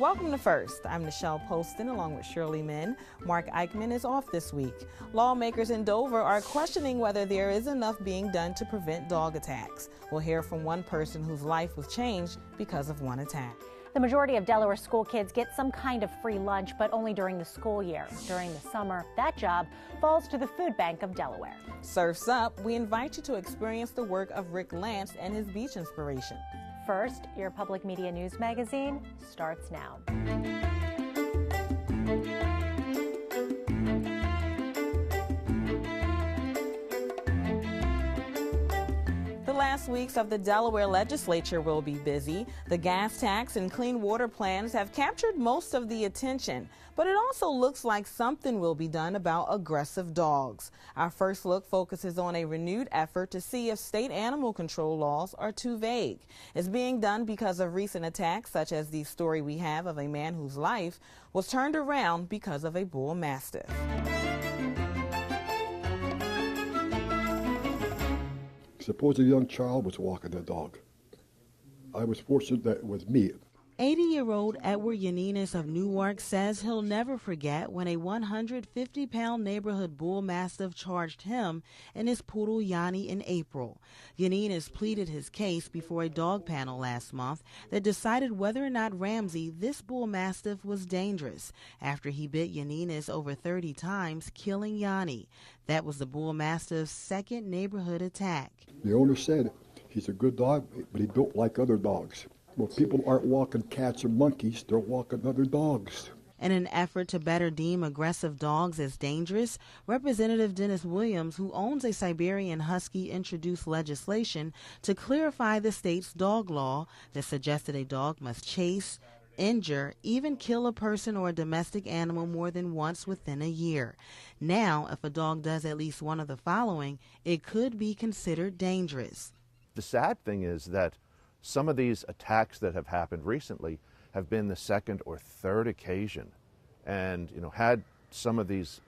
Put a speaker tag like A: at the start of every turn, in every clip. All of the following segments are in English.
A: Welcome to First. I'm Nichelle Poston along with Shirley Min. Mark Eichmann is off this week. Lawmakers in Dover are questioning whether there is enough being done to prevent dog attacks. We'll hear from one person whose life was changed because of one attack.
B: The majority of Delaware school kids get some kind of free lunch, but only during the school year. During the summer, that job falls to the Food Bank of Delaware.
A: Surf's Up, we invite you to experience the work of Rick Lance and his beach inspiration.
B: First, your public media news magazine starts now.
A: The last weeks of the Delaware legislature will be busy. The gas tax and clean water plans have captured most of the attention, but it also looks like something will be done about aggressive dogs. Our first look focuses on a renewed effort to see if state animal control laws are too vague. It's being done because of recent attacks, such as the story we have of a man whose life was turned around because of a bull mastiff.
C: Suppose a young child was walking a dog. I was fortunate that it was me.
A: 80-year-old Edward Yanninas of Newark says he'll never forget when a 150-pound neighborhood bull mastiff charged him and his poodle Yanni in April. Yanninas pleaded his case before a dog panel last month that decided whether or not Ramsey, this bull mastiff, was dangerous after he bit Yanninas over 30 times, killing Yanni. That was the bull mastiff's second neighborhood attack.
C: The owner said he's a good dog, but he built like other dogs. Well, people aren't walking cats or monkeys, they're walking other dogs.
A: In an effort to better deem aggressive dogs as dangerous, Representative Dennis Williams, who owns a Siberian Husky, introduced legislation to clarify the state's dog law that suggested a dog must chase, injure, even kill a person or a domestic animal more than once within a year. Now, if a dog does at least one of the following, it could be considered dangerous.
D: The sad thing is that some of these attacks that have happened recently have been the second or third occasion. And, had some of these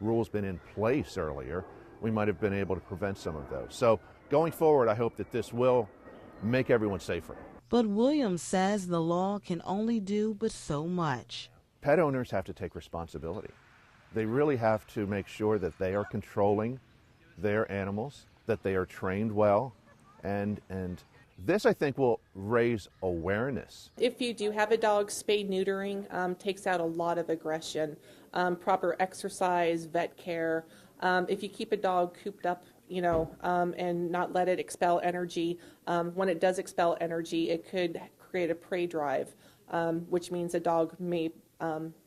D: rules been in place earlier, we might have been able to prevent some of those. So going forward, I hope that this will make everyone safer.
A: But Williams says the law can only do but so much.
D: Pet owners have to take responsibility. They really have to make sure that they are controlling their animals, that they are trained well, and this, I think, will raise awareness.
E: If you do have a dog, spay neutering takes out a lot of aggression. Proper exercise, vet care. If you keep a dog cooped up, and not let it expel energy, when it does expel energy, it could create a prey drive, which means a dog may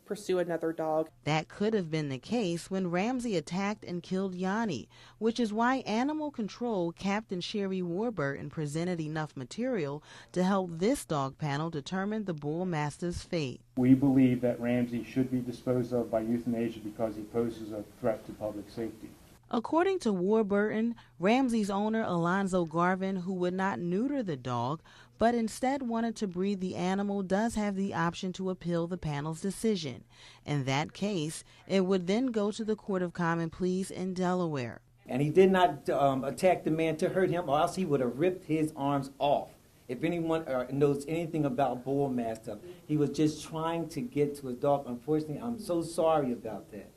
E: pursue another dog.
A: That could have been the case when Ramsey attacked and killed Yanni, which is why Animal Control Captain Sherry Warburton presented enough material to help this dog panel determine the bull mastiff's fate.
F: We believe that Ramsey should be disposed of by euthanasia because he poses a threat to public safety.
A: According to Warburton, Ramsey's owner, Alonzo Garvin, who would not neuter the dog, but instead wanted to breed the animal, does have the option to appeal the panel's decision. In that case, it would then go to the Court of Common Pleas in Delaware.
G: And he did not attack the man to hurt him, or else he would have ripped his arms off. If anyone knows anything about bull mastiff, he was just trying to get to his dog. Unfortunately, I'm so sorry about that.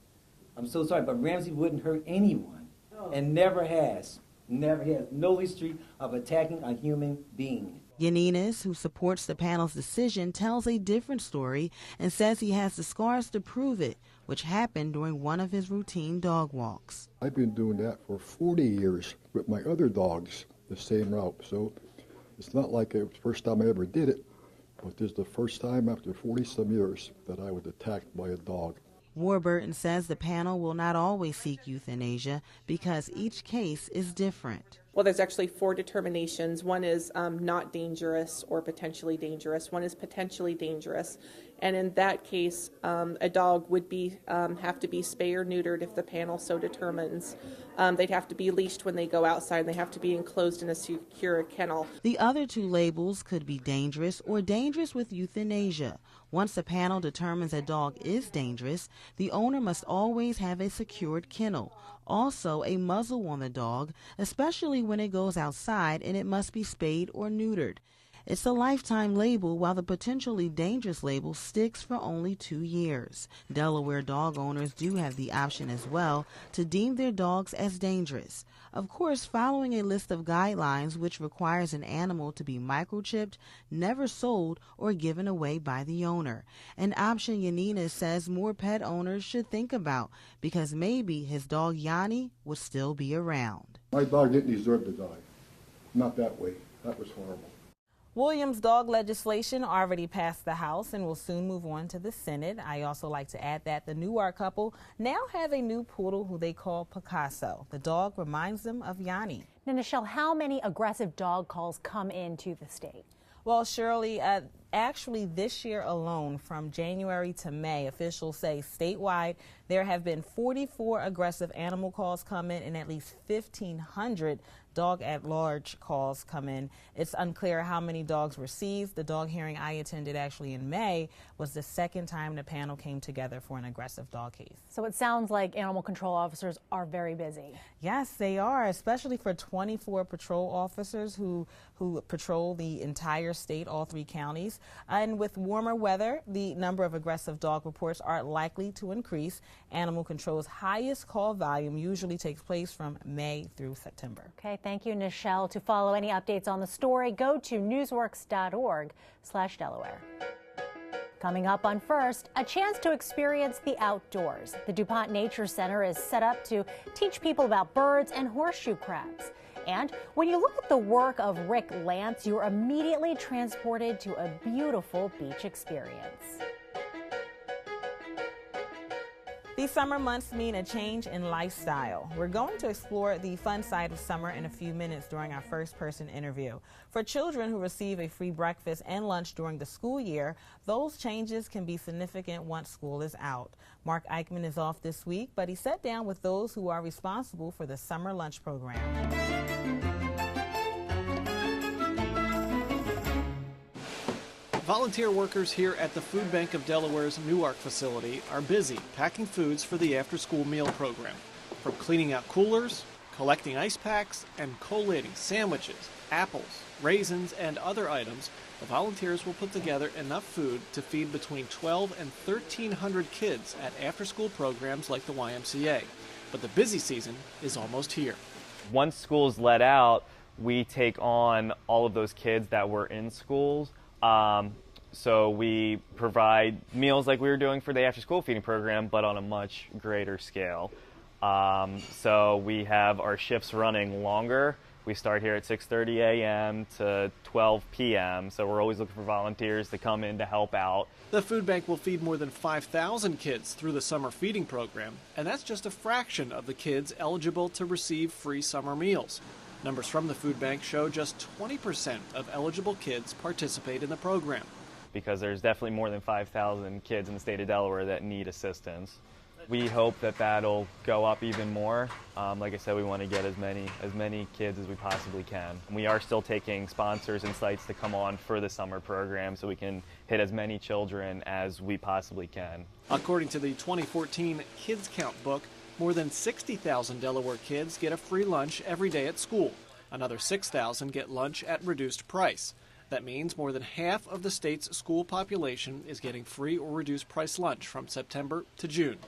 G: I'm so sorry, but Ramsey wouldn't hurt anyone, and never has. No history of attacking a human being.
A: Yanninas, who supports the panel's decision, tells a different story and says he has the scars to prove it, which happened during one of his routine dog walks.
C: I've been doing that for 40 years with my other dogs, the same route. So it's not like it was the first time I ever did it, but this is the first time after 40-some years that I was attacked by a dog.
A: Warburton says the panel will not always seek euthanasia because each case is different.
E: Well, there's actually 4 determinations. One is not dangerous or potentially dangerous. One is potentially dangerous. And in that case, a dog would have to be spay or neutered if the panel so determines. They'd have to be leashed when they go outside, and they have to be enclosed in a secure kennel.
A: The other 2 labels could be dangerous or dangerous with euthanasia. Once the panel determines a dog is dangerous, the owner must always have a secured kennel. Also, a muzzle on the dog, especially when it goes outside, and it must be spayed or neutered. It's a lifetime label, while the potentially dangerous label sticks for only 2 years. Delaware dog owners do have the option as well to deem their dogs as dangerous. Of course, following a list of guidelines which requires an animal to be microchipped, never sold, or given away by the owner. An option Yanina says more pet owners should think about, because maybe his dog Yanni will still be around.
C: My dog didn't deserve to die. Not that way. That was horrible.
A: Williams' dog legislation already passed the House and will soon move on to the Senate. I also like to add that the Newark couple now have a new poodle who they call Picasso. The dog reminds them of Yanni.
B: Now, Nichelle, how many aggressive dog calls come into the state?
A: Well, Shirley, actually this year alone, from January to May, officials say statewide there have been 44 aggressive animal calls come in and at least 1,500 dog at large calls come in. It's unclear how many dogs were seized. The dog hearing I attended actually in May was the second time the panel came together for an aggressive dog case.
B: So it sounds like animal control officers are very busy.
A: Yes, they are, especially for 24 patrol officers who patrol the entire state, all 3 counties. And with warmer weather, the number of aggressive dog reports are likely to increase. Animal Control's highest call volume usually takes place from May through September.
B: Okay, thank you, Nichelle. To follow any updates on the story, go to newsworks.org/Delaware. Coming up on First, a chance to experience the outdoors. The DuPont Nature Center is set up to teach people about birds and horseshoe crabs. And when you look at the work of Rick Lance, you're immediately transported to a beautiful beach experience.
A: These summer months mean a change in lifestyle. We're going to explore the fun side of summer in a few minutes during our first-person interview. For children who receive a free breakfast and lunch during the school year, those changes can be significant once school is out. Mark Eichmann is off this week, but he sat down with those who are responsible for the summer lunch program.
H: Volunteer workers here at the Food Bank of Delaware's Newark facility are busy packing foods for the after-school meal program. From cleaning out coolers, collecting ice packs, and collating sandwiches, apples, raisins, and other items, the volunteers will put together enough food to feed between 12 and 1,300 kids at after-school programs like the YMCA. But the busy season is almost here.
I: Once school's let out, we take on all of those kids that were in schools. So we provide meals like we were doing for the after-school feeding program, but on a much greater scale. So we have our shifts running longer. We start here at 6:30 a.m. to 12 p.m., so we're always looking for volunteers to come in to help out.
H: The food bank will feed more than 5,000 kids through the summer feeding program, and that's just a fraction of the kids eligible to receive free summer meals. Numbers from the food bank show just 20% of eligible kids participate in the program.
I: Because there's definitely more than 5,000 kids in the state of Delaware that need assistance. We hope that that'll go up even more. Like I said, we want to get as many kids as we possibly can. We are still taking sponsors and sites to come on for the summer program so we can hit as many children as we possibly can.
H: According to the 2014 Kids Count book, more than 60,000 Delaware kids get a free lunch every day at school. Another 6,000 get lunch at reduced price. That means more than half of the state's school population is getting free or reduced price lunch from September to June.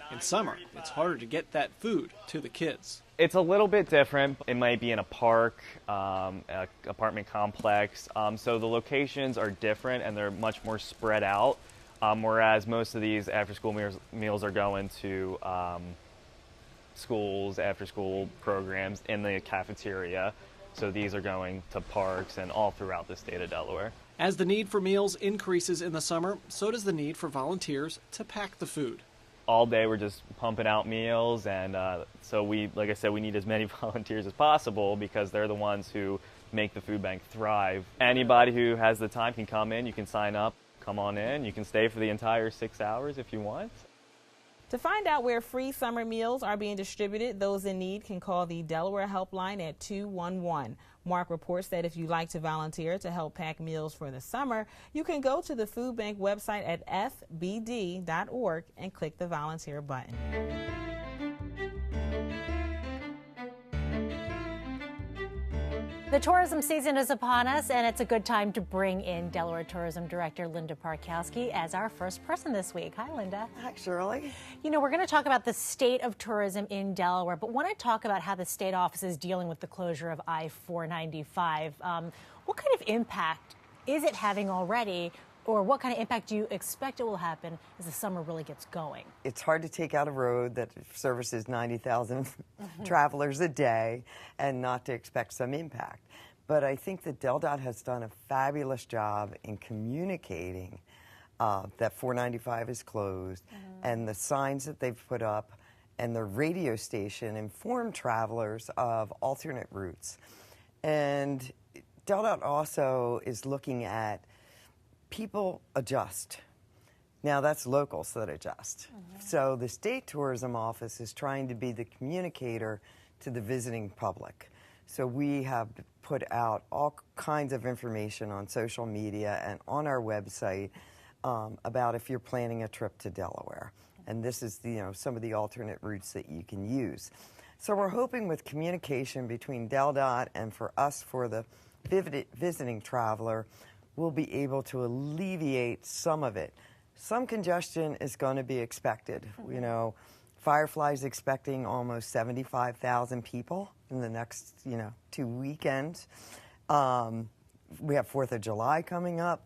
H: In summer, it's harder to get that food to the kids.
I: It's a little bit different. It might be in a park, an apartment complex. So the locations are different and they're much more spread out. Whereas most of these after-school meals are going to schools, after-school programs in the cafeteria. So these are going to parks and all throughout the state of Delaware.
H: As the need for meals increases in the summer, so does the need for volunteers to pack the food.
I: All day we're just pumping out meals, and so like I said, we need as many volunteers as possible because they're the ones who make the food bank thrive. Anybody who has the time can come in, you can sign up, come on in, you can stay for the entire 6 hours if you want.
A: To find out where free summer meals are being distributed, those in need can call the Delaware Helpline at 211. Mark reports that if you'd like to volunteer to help pack meals for the summer, you can go to the food bank website at fbd.org and click the volunteer button.
B: The tourism season is upon us, and it's a good time to bring in Delaware Tourism Director Linda Parkowski as our first person this week. Hi, Linda.
J: Hi, Shirley.
B: You know, we're going to talk about the state of tourism in Delaware, but want to talk about how the state office is dealing with the closure of I-495. What kind of impact is it having already, or what kind of impact do you expect it will happen as the summer really gets going?
J: It's hard to take out a road that services 90,000 travelers a day and not to expect some impact. But I think that DelDOT has done a fabulous job in communicating that 495 is closed, and the signs that they've put up and the radio station inform travelers of alternate routes. And DelDOT also is looking at people adjust. Now, that's locals that adjust. So the state tourism office is trying to be the communicator to the visiting public. So we have put out all kinds of information on social media and on our website about if you're planning a trip to Delaware. And this is some of the alternate routes that you can use. So we're hoping with communication between DelDOT and for us, for the visiting traveler, we'll be able to alleviate some of it. Some congestion is going to be expected. You know, Firefly's expecting almost 75,000 people in the next, 2 weekends. We have 4th of July coming up.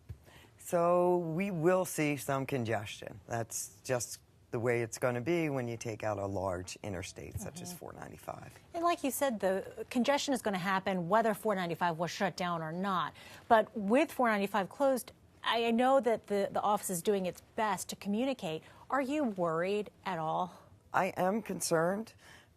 J: So we will see some congestion. That's just the way it's going to be when you take out a large interstate such as 495.
B: And like you said, the congestion is going to happen whether 495 was shut down or not. But with 495 closed, I know that the office is doing its best to communicate. Are you worried at all?
J: I am concerned,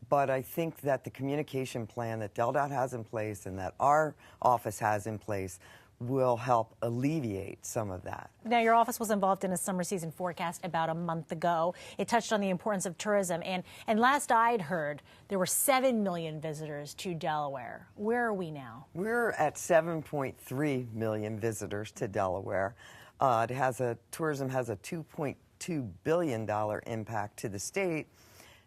J: but I think that the communication plan that DelDOT has in place and that our office has in place will help alleviate some of that.
B: Now, your office was involved in a summer season forecast about a month ago. It touched on the importance of tourism, and last I'd heard, there were 7 million visitors to Delaware. Where are we now?
J: We're at 7.3 million visitors to Delaware. Tourism has a $2.2 billion impact to the state,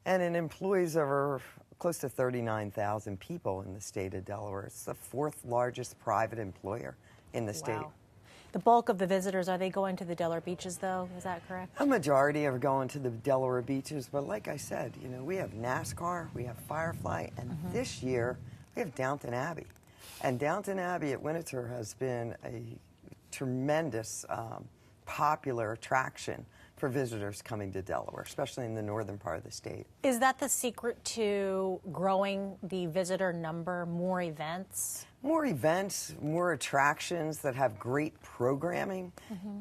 J: and it employs over close to 39,000 people in the state of Delaware. It's the 4th largest private employer in the state.
B: Wow. The bulk of the visitors, are they going to the Delaware beaches, though? Is that correct?
J: A majority are going to the Delaware beaches, but like I said, we have NASCAR, we have Firefly, and this year we have Downton Abbey. And Downton Abbey at Winterthur has been a tremendous popular attraction for visitors coming to Delaware, especially in the northern part of the state.
B: Is that the secret to growing the visitor number, more events?
J: More events, more attractions that have great programming,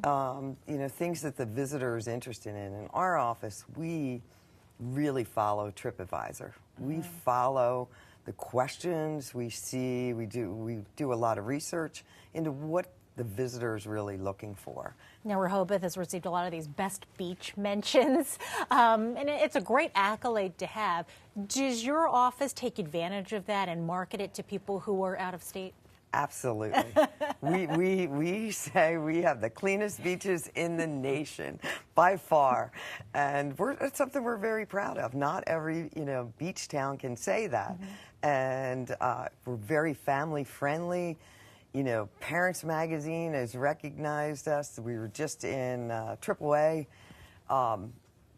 J: things that the visitor is interested in. In our office, we really follow TripAdvisor. We follow the questions we see. We do a lot of research into what the visitor is really looking for.
B: Now, Rehoboth has received a lot of these best beach mentions, and it's a great accolade to have. Does your office take advantage of that and market it to people who are out of state?
J: Absolutely. we say we have the cleanest beaches in the nation by far, and it's something we're very proud of. Not every beach town can say that, and we're very family friendly. Parents Magazine has recognized us. We were just in AAA.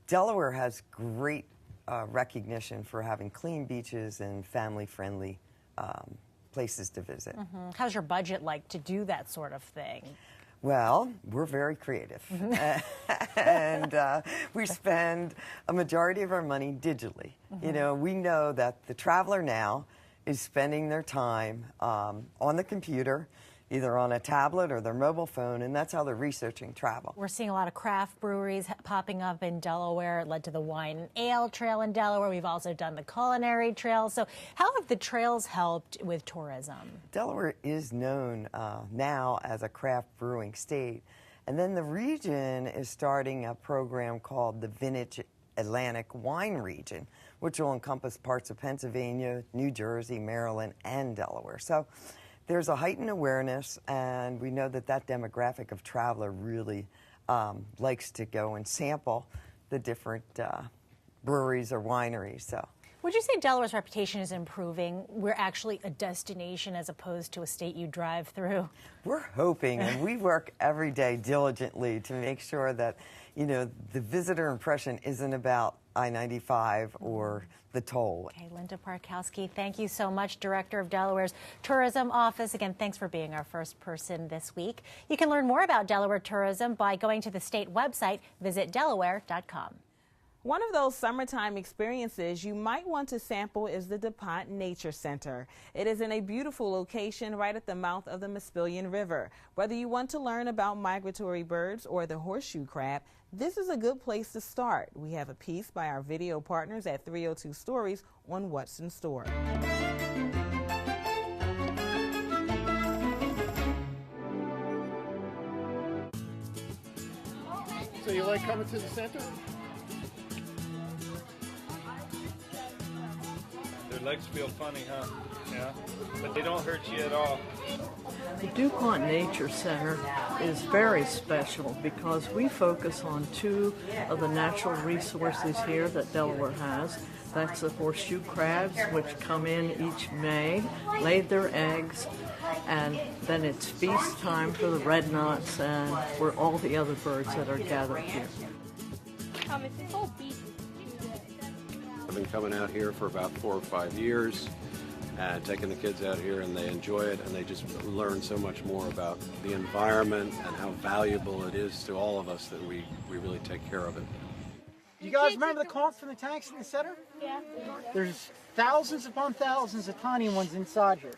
J: Delaware has great recognition for having clean beaches and family-friendly places to visit.
B: How's your budget like to do that sort of thing?
J: Well, we're very creative, and we spend a majority of our money digitally. We know that the traveler now is spending their time on the computer, either on a tablet or their mobile phone, and that's how they're researching travel.
B: We're seeing a lot of craft breweries popping up in Delaware. It led to the Wine and Ale Trail in Delaware. We've also done the Culinary Trail. So how have the trails helped with tourism?
J: Delaware is known now as a craft brewing state, and then the region is starting a program called the Vintage Atlantic Wine Region, which will encompass parts of Pennsylvania, New Jersey, Maryland, and Delaware. So there's a heightened awareness, and we know that demographic of traveler really likes to go and sample the different breweries or wineries. So
B: Would you say Delaware's reputation is improving? We're actually a destination as opposed to a state you drive through.
J: We're hoping, and we work every day diligently to make sure that, you know, the visitor impression isn't about I-95 or the toll.
B: Okay, Linda Parkowski, thank you so much, Director of Delaware's Tourism Office. Again, thanks for being our first person this week. You can learn more about Delaware tourism by going to the state website, visit delaware.com.
A: One of those summertime experiences you might want to sample is the DuPont Nature Center. It is in a beautiful location right at the mouth of the Muskogee River. Whether you want to learn about migratory birds or the horseshoe crab, this is a good place to start. We have a piece by our video partners at 302 Stories on what's in store.
K: So you like coming to the center?
L: Their legs feel funny, huh? Yeah. But they don't hurt you at all.
M: The DuPont Nature Center is very special because we focus on two of the natural resources here that Delaware has. That's the horseshoe crabs, which come in each May, lay their eggs, and then it's feast time for the red knots and for all the other birds that are gathered here.
N: I've been coming out here for about 4 or 5 years and taking the kids out here, and they enjoy it, and they just learn so much more about the environment and how valuable it is to all of us that we really take care of it.
K: You guys remember the carp from the tanks in the center?
O: Yeah.
K: There's thousands upon thousands of tiny ones inside here.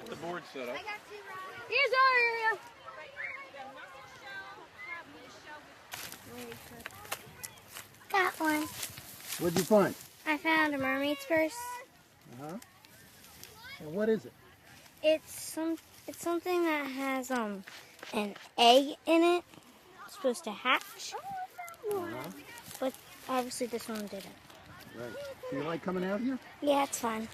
L: The board set up.
O: Here's our area. Got one.
K: What'd you find?
O: I found a mermaid's purse.
K: Uh-huh. And what is it?
O: It's something that has an egg in it. It's supposed to hatch. But obviously this one didn't.
K: Right. Do you like coming out here?
O: Yeah, it's fun.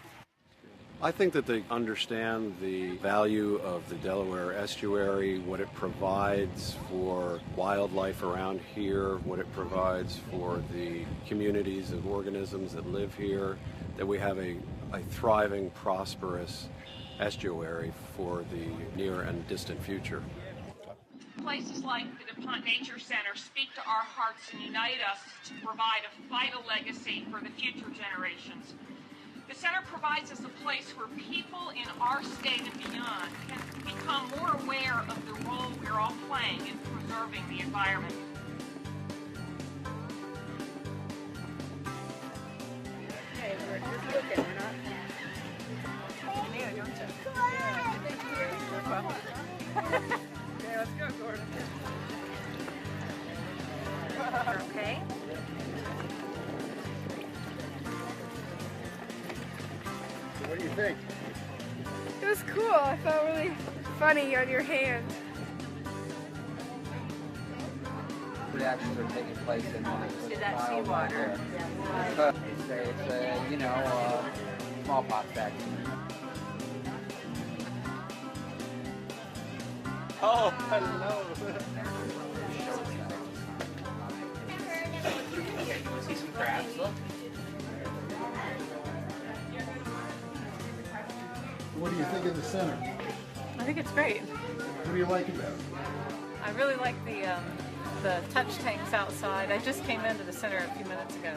N: I think that they understand the value of the Delaware estuary, what it provides for wildlife around here, what it provides for the communities of organisms that live here, that we have a thriving, prosperous estuary for the near and distant future.
P: Places like the DuPont Nature Center speak to our hearts and unite us to provide a vital legacy for the future generations. The center provides us a place where people in our state and beyond can become more aware of the role we're all playing in preserving the environment.
Q: Okay, we're just looking, we're not... Yeah, don't you? Okay, let's go, Gordon. Okay.
K: What do you think?
Q: It was cool. I felt really funny on your hand.
R: Reactions are taking place in
Q: to that seawater.
R: It's a, smallpox vaccine.
L: Oh, hello.
R: See some crabs, look.
K: What do you think of the center?
Q: I think it's great.
K: What do you like about it?
Q: I really like the touch tanks outside. I just came into the center a few minutes ago.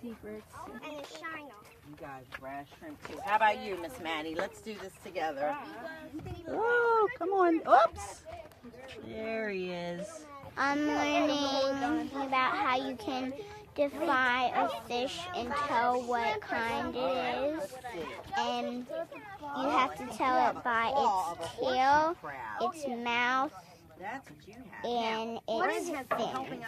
S: Secrets. And a shiner. You guys grass shrimp too. How about you, Miss Maddie? Let's do this together. Oh, come on. Oops. There he is.
O: I'm learning about how you can define a fish and tell what kind it is. And you have to tell it by its tail, its mouth, and its fin.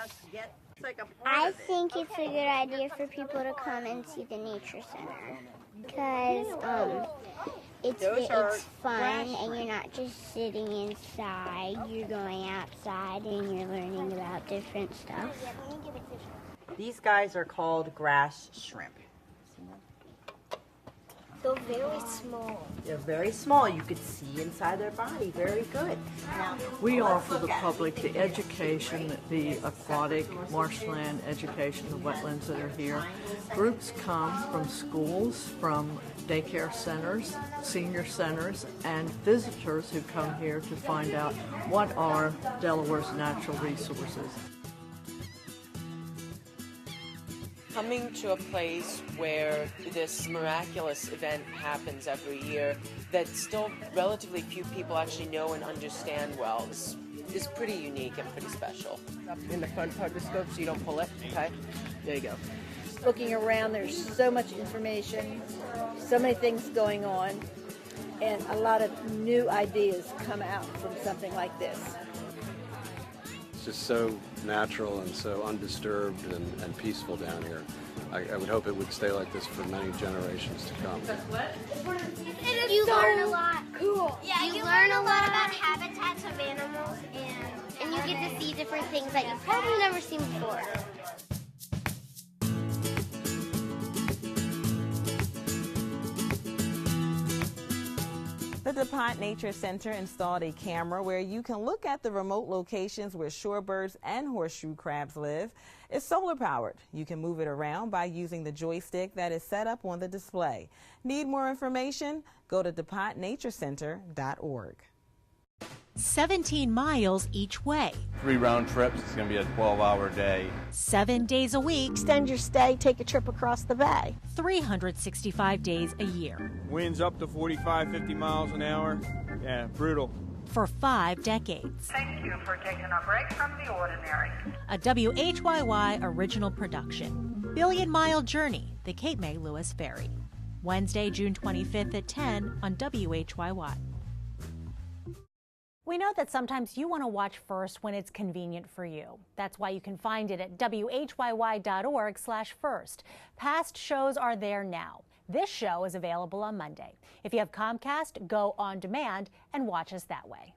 O: I think it's a good idea for people to come and see the Nature Center because it's fun and you're not just sitting inside. You're going outside and you're learning about different stuff.
S: These guys are called grass shrimp.
T: They're very small.
S: They're very small. You could see inside their body. Very good. Now,
M: We offer the public the education, the aquatic, marshland education, the wetlands that are here. Groups come from schools, from daycare centers, senior centers, and visitors who come here to find out what are Delaware's natural resources.
U: Coming to a place where this miraculous event happens every year that still relatively few people actually know and understand well is pretty unique and pretty special. Up in the front part of the scope so you don't pull it, okay? There you go.
V: Looking around, there's so much information, so many things going on, and a lot of new ideas come out from something like this.
N: It's just so natural and so undisturbed and peaceful down here. I would hope it would stay like this for many generations to come.
O: You learn a lot. Cool. Yeah, you learn a lot about habitats of animals, and you get to see different things that you've probably never seen before.
A: The DuPont Nature Center installed a camera where you can look at the remote locations where shorebirds and horseshoe crabs live. It's solar powered. You can move it around by using the joystick that is set up on the display. Need more information? Go to DuPontNatureCenter.org.
B: 17 miles each way.
W: 3 round trips. It's going to be a 12-hour day.
B: 7 days a week.
V: Extend your stay, take a trip across the bay.
B: 365 days a year.
L: Winds up to 45, 50 miles an hour. Yeah, brutal.
B: For 5 decades.
X: Thank you for taking a break from the ordinary.
B: A WHYY original production. Billion-mile journey, the Cape May Lewis Ferry. Wednesday, June 25th at 10 on WHYY. We know that sometimes you want to watch first when it's convenient for you. That's why you can find it at WHYY.org/first. Past shows are there now. This show is available on Monday. If you have Comcast, go on demand and watch us that way.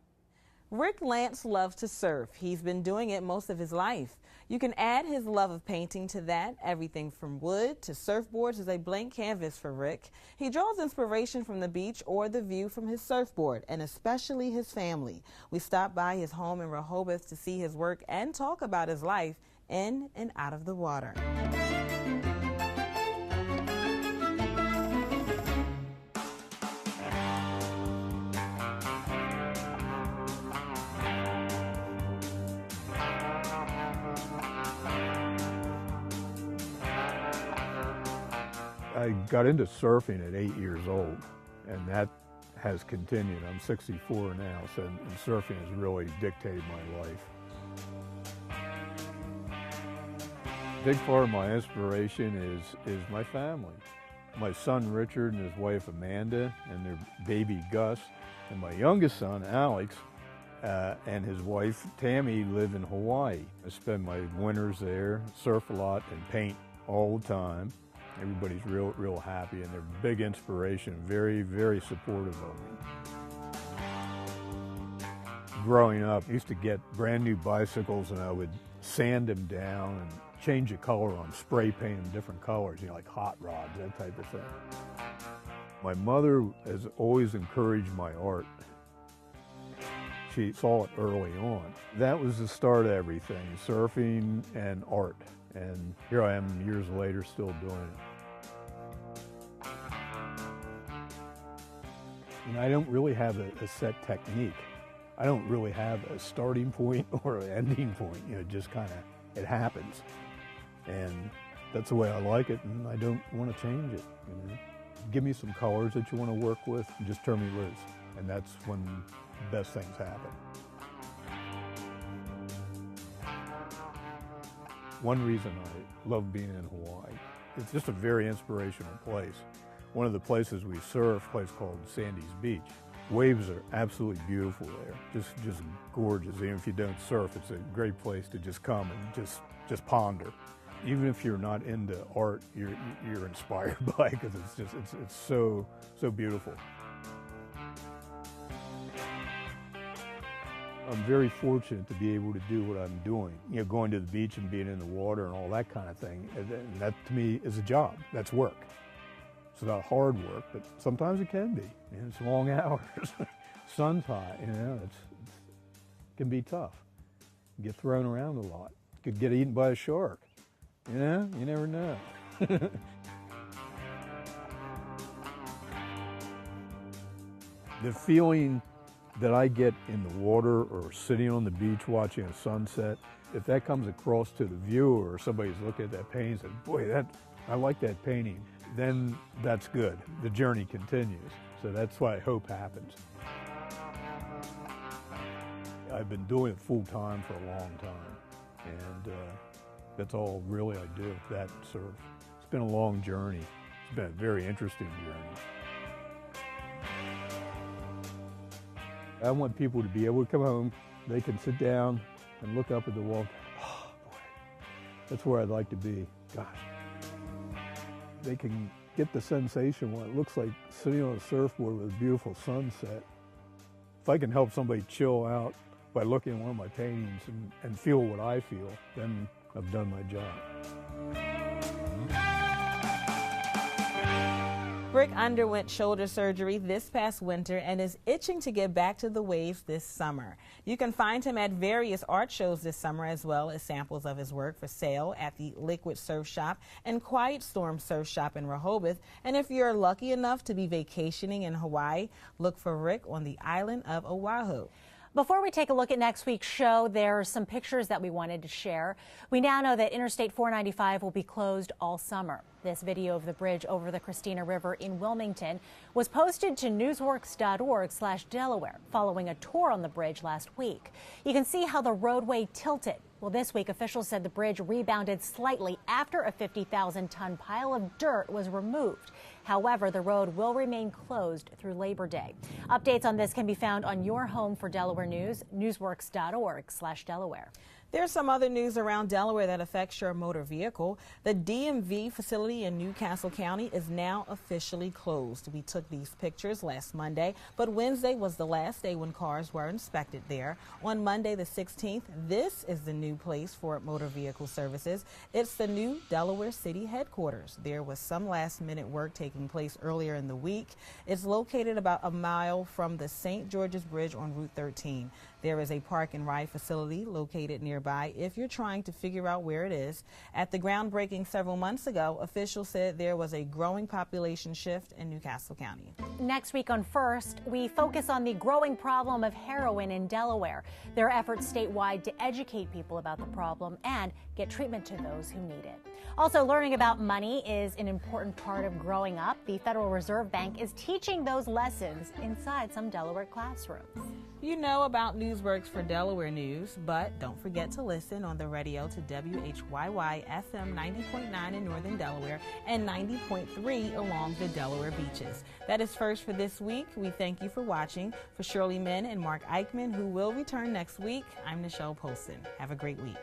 A: Rick Lance loves to surf. He's been doing it most of his life. You can add his love of painting to that. Everything from wood to surfboards is a blank canvas for Rick. He draws inspiration from the beach or the view from his surfboard, and especially his family. We stopped by his home in Rehoboth to see his work and talk about his life in and out of the water.
Y: I got into surfing at 8 years old, and that has continued. I'm 64 now, so and surfing has really dictated my life. A big part of my inspiration is my family. My son Richard and his wife Amanda and their baby Gus, and my youngest son Alex and his wife Tammy live in Hawaii. I spend my winters there, surf a lot, and paint all the time. Everybody's real happy, and they're big inspiration, very, very supportive of me. Growing up, I used to get brand new bicycles, and I would sand them down and change the color on them, spray paint them different colors, like hot rods, that type of thing. My mother has always encouraged my art. She saw it early on. That was the start of everything, surfing and art. And here I am years later still doing it. And I don't really have a set technique. I don't really have a starting point or an ending point. It just kind of, it happens. And that's the way I like it, and I don't want to change it. Give me some colors that you want to work with, and just turn me loose. And that's when the best things happen. One reason I love being in Hawaii, it's just a very inspirational place. One of the places we surf, a place called Sandy's Beach. Waves are absolutely beautiful there, just gorgeous. Even if you don't surf, it's a great place to just come and just ponder. Even if you're not into art, you're inspired by it because it's so beautiful. I'm very fortunate to be able to do what I'm doing. Going to the beach and being in the water and all that kind of thing. And that to me is a job. That's work. It's not hard work, but sometimes it can be. It's long hours. Sun's hot, it can be tough. You get thrown around a lot. Could get eaten by a shark. You never know. The feeling that I get in the water or sitting on the beach watching a sunset, if that comes across to the viewer or somebody's looking at that painting and says, boy, I like that painting, then that's good. The journey continues. So that's what I hope happens. I've been doing it full time for a long time, and that's all really I do. That serves. It's been a long journey. It's been a very interesting journey. I want people to be able to come home, they can sit down and look up at the wall. Oh boy, that's where I'd like to be. Gosh. They can get the sensation what it looks like sitting on a surfboard with a beautiful sunset. If I can help somebody chill out by looking at one of my paintings and feel what I feel, then I've done my job.
A: Rick underwent shoulder surgery this past winter and is itching to get back to the waves this summer. You can find him at various art shows this summer, as well as samples of his work for sale at the Liquid Surf Shop and Quiet Storm Surf Shop in Rehoboth. And if you're lucky enough to be vacationing in Hawaii, look for Rick on the island of Oahu.
B: Before we take a look at next week's show, there are some pictures that we wanted to share. We now know that Interstate 495 will be closed all summer. This video of the bridge over the Christina River in Wilmington was posted to newsworks.org/Delaware following a tour on the bridge last week. You can see how the roadway tilted. Well, this week, officials said the bridge rebounded slightly after a 50,000-ton pile of dirt was removed. However, the road will remain closed through Labor Day. Updates on this can be found on your home for Delaware News, newsworks.org/Delaware.
A: There's some other news around Delaware that affects your motor vehicle. The DMV facility in Newcastle County is now officially closed. We took these pictures last Monday, but Wednesday was the last day when cars were inspected there. On Monday the 16th, this is the new place for motor vehicle services. It's the new Delaware City headquarters. There was some last-minute work taking place earlier in the week. It's located about a mile from the St. George's Bridge on Route 13. There is a park and ride facility located nearby if you're trying to figure out where it is. At the groundbreaking several months ago, officials said there was a growing population shift in Newcastle County.
B: Next week on First, we focus on the growing problem of heroin in Delaware. There are efforts statewide to educate people about the problem and get treatment to those who need it. Also, learning about money is an important part of growing up. The Federal Reserve Bank is teaching those lessons inside some Delaware classrooms.
A: You know about Newsworks for Delaware News, but don't forget to listen on the radio to WHYY FM 90.9 in northern Delaware and 90.3 along the Delaware beaches. That is First for this week. We thank you for watching. For Shirley Min and Mark Eichman, who will return next week, I'm Nichelle Poston. Have a great week.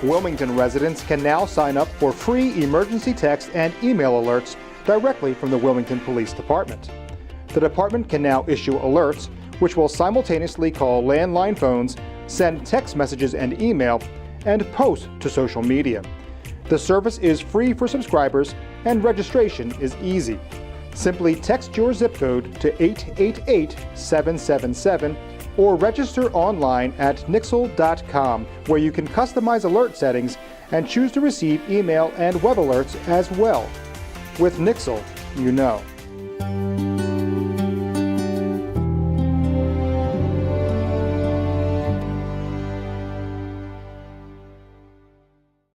D: Wilmington residents can now sign up for free emergency text and email alerts directly from the Wilmington Police Department. The department can now issue alerts, which will simultaneously call landline phones, send text messages and email, and post to social media. The service is free for subscribers and registration is easy. Simply text your zip code to 888-777 or register online at nixle.com, where you can customize alert settings and choose to receive email and web alerts as well. With Nixle, you know.